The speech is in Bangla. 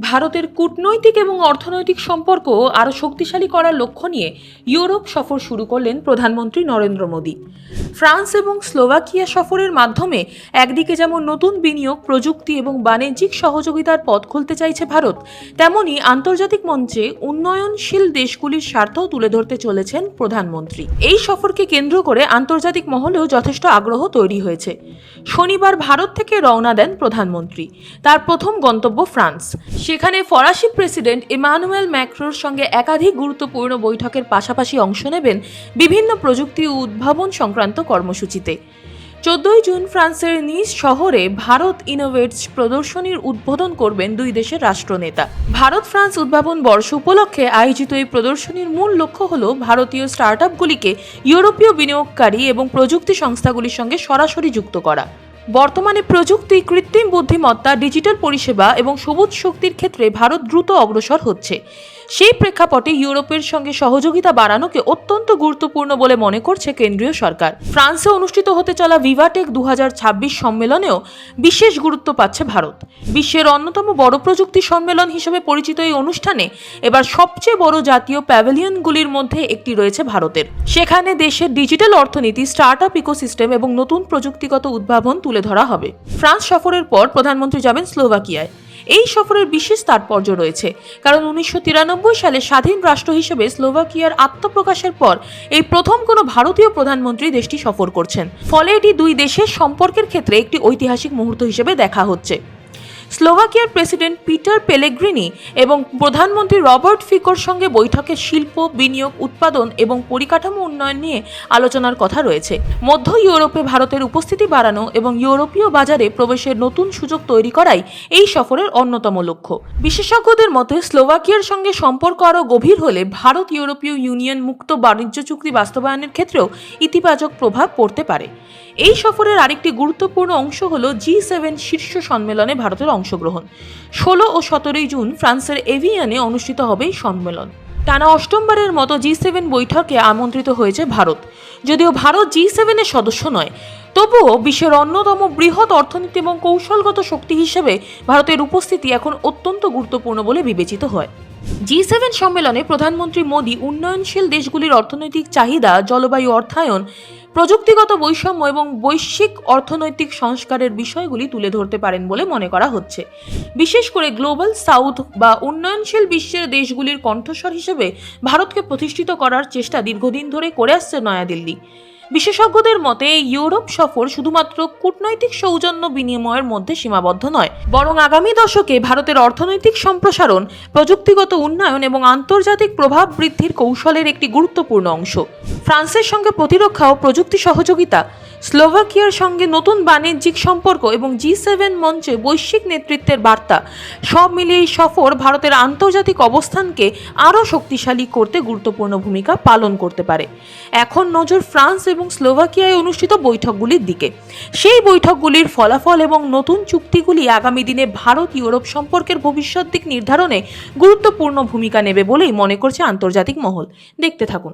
ভারতের কূটনৈতিক এবং অর্থনৈতিক সম্পর্ক আরও শক্তিশালী করার লক্ষ্য নিয়ে ইউরোপ সফর শুরু করলেন প্রধানমন্ত্রী নরেন্দ্র মোদী। ফ্রান্স এবং স্লোভাকিয়া সফরের মাধ্যমে একদিকে যেমন নতুন বিনিয়োগ, প্রযুক্তি এবং বাণিজ্যিক সহযোগিতার পথ খুলতে চাইছে ভারত, তেমনি আন্তর্জাতিক মঞ্চে উন্নয়নশীল দেশগুলির স্বার্থও তুলে ধরতে চলেছেন প্রধানমন্ত্রী। এই সফরকে কেন্দ্র করে আন্তর্জাতিক মহলেও যথেষ্ট আগ্রহ তৈরি হয়েছে। শনিবার ভারত থেকে রওনা দেন প্রধানমন্ত্রী। তার প্রথম গন্তব্য ফ্রান্স। সেখানে ফরাসি প্রেসিডেন্ট ইমানুয়েল ম্যাক্রোর সঙ্গে একাধিক গুরুত্বপূর্ণ বৈঠকের পাশাপাশি অংশ নেবেন বিভিন্ন প্রযুক্তি ও উদ্ভাবন সংক্রান্ত কর্মসূচিতে। 14 জুন ফ্রান্সের নিস শহরে ভারত ইনোভেটস প্রদর্শনীর উদ্বোধন করবেন দুই দেশের রাষ্ট্রনেতা। ভারত ফ্রান্স উদ্ভাবন বর্ষ উপলক্ষে আয়োজিত এই প্রদর্শনীর মূল লক্ষ্য হল ভারতীয় স্টার্টআপগুলিকে ইউরোপীয় বিনিয়োগকারী এবং প্রযুক্তি সংস্থাগুলির সঙ্গে সরাসরি যুক্ত করা। বর্তমানে প্রযুক্তি, কৃত্রিম বুদ্ধিমত্তা, ডিজিটাল পরিষেবা এবং সবুজ শক্তির ক্ষেত্রে ভারত দ্রুত অগ্রসর হচ্ছে। সেই প্রেক্ষাপটে ইউরোপের সঙ্গে সহযোগিতা বাড়ানোকে অত্যন্ত গুরুত্বপূর্ণ বলে মনে করছে কেন্দ্রীয় সরকার। ফ্রান্সে অনুষ্ঠিত হতে চলা ভিভাটেক 2026 সম্মেলনেও বিশেষ গুরুত্ব পাচ্ছে ভারত। বিশ্বের অন্যতম বড় প্রযুক্তি সম্মেলন হিসেবে পরিচিত এই অনুষ্ঠানে এবার সবচেয়ে বড় জাতীয় প্যাভিলিয়নগুলির মধ্যে একটি রয়েছে ভারতের। সেখানে দেশের ডিজিটাল অর্থনীতি, স্টার্টআপ ইকোসিস্টেম এবং নতুন প্রযুক্তিগত উদ্ভাবন তুলে ধরা হবে। ফ্রান্স সফরের পর প্রধানমন্ত্রী যাবেন স্লোভাকিয়ায়। এই সফরের বিশেষ তাৎপর্য রয়েছে, কারণ 1993 সালে স্বাধীন রাষ্ট্র হিসেবে স্লোভাকিয়ার আত্মপ্রকাশের পর এই প্রথম কোনো ভারতীয় প্রধানমন্ত্রী দেশটি সফর করছেন। ফলে এটি দুই দেশের সম্পর্কের ক্ষেত্রে একটি ঐতিহাসিক মুহূর্ত হিসেবে দেখা হচ্ছে। স্লোভাকিয়ার প্রেসিডেন্ট পিটার পেলেগ্রিনি এবং প্রধানমন্ত্রী রবার্ট ফিকোর সঙ্গে বৈঠকে শিল্প, বিনিয়োগ, উৎপাদন এবং পরিকাঠামো উন্নয়ন নিয়ে আলোচনার কথা রয়েছে। মধ্য ইউরোপে ভারতের উপস্থিতি বাড়ানো এবং ইউরোপীয় বাজারে প্রবেশের নতুন সুযোগ তৈরি করাই এই সফরের অন্যতম লক্ষ্য। বিশেষজ্ঞদের মতে স্লোভাকিয়ার সঙ্গে সম্পর্ক আরও গভীর হলে ভারত ইউরোপীয় ইউনিয়ন মুক্ত বাণিজ্য চুক্তি বাস্তবায়নের ক্ষেত্রেও ইতিবাচক প্রভাব পড়তে পারে। এই সফরের আরেকটি গুরুত্বপূর্ণ অংশ হল G7 শীর্ষ সম্মেলনে ভারতের অংশগ্রহণ। 16 ও 17 জুন ফ্রান্সের এভিয়ানে অনুষ্ঠিত হবে এই সম্মেলন। টানা অষ্টমবারের মতো G7 বৈঠকে আমন্ত্রিত হয়েছে ভারত। যদিও ভারত G7 এর সদস্য নয়, তবুও বিশ্বের অন্যতম বৃহৎ অর্থনীতি এবং কৌশলগত শক্তি হিসেবে ভারতের উপস্থিতি এখন অত্যন্ত গুরুত্বপূর্ণ বলে বিবেচিত হয়। G7 সম্মেলনে প্রধানমন্ত্রী মোদী উন্নয়নশীল দেশগুলির অর্থনৈতিক চাহিদা, জলবায়ু অর্থায়ন, প্রযুক্তিগত বৈষম্য এবং বৈশ্বিক অর্থনৈতিক সংস্কারের বিষয়গুলি তুলে ধরতে পারেন বলে মনে করা হচ্ছে। বিশেষ করে গ্লোবাল সাউথ বা উন্নয়নশীল বিশ্বের দেশগুলির কণ্ঠস্বর হিসেবে ভারতকে প্রতিষ্ঠিত করার চেষ্টা দীর্ঘদিন ধরে করে আসছে নয়াদিল্লি। বিশেষজ্ঞদের মতে ইউরোপ সফর শুধুমাত্র কূটনৈতিক সৌজন্য বিনিময়ের মধ্যে সীমাবদ্ধ নয়, বরং আগামী দশকে ভারতের অর্থনৈতিক সম্প্রসারণ, প্রযুক্তিগত উন্নয়ন এবং আন্তর্জাতিক প্রভাব বৃদ্ধির কৌশলের একটি গুরুত্বপূর্ণ অংশ। ফ্রান্সের সঙ্গে প্রতিরক্ষা ও প্রযুক্তি সহযোগিতা, স্লোভাকিয়ার সঙ্গে নতুন বাণিজ্যিক সম্পর্ক এবং G7 মঞ্চে বৈশ্বিক নেতৃত্বের বার্তা, সব মিলিয়ে এই সফর ভারতের আন্তর্জাতিক অবস্থানকে আরও শক্তিশালী করতে গুরুত্বপূর্ণ ভূমিকা পালন করতে পারে। এখন নজর ফ্রান্স এবং স্লোভাকিয়ায় অনুষ্ঠিত বৈঠকগুলির দিকে। সেই বৈঠকগুলির ফলাফল এবং নতুন চুক্তিগুলি আগামী দিনে ভারত ইউরোপ সম্পর্কের ভবিষ্যৎ দিক নির্ধারণে গুরুত্বপূর্ণ ভূমিকা নেবে বলেই মনে করছে আন্তর্জাতিক মহল। দেখতে থাকুন।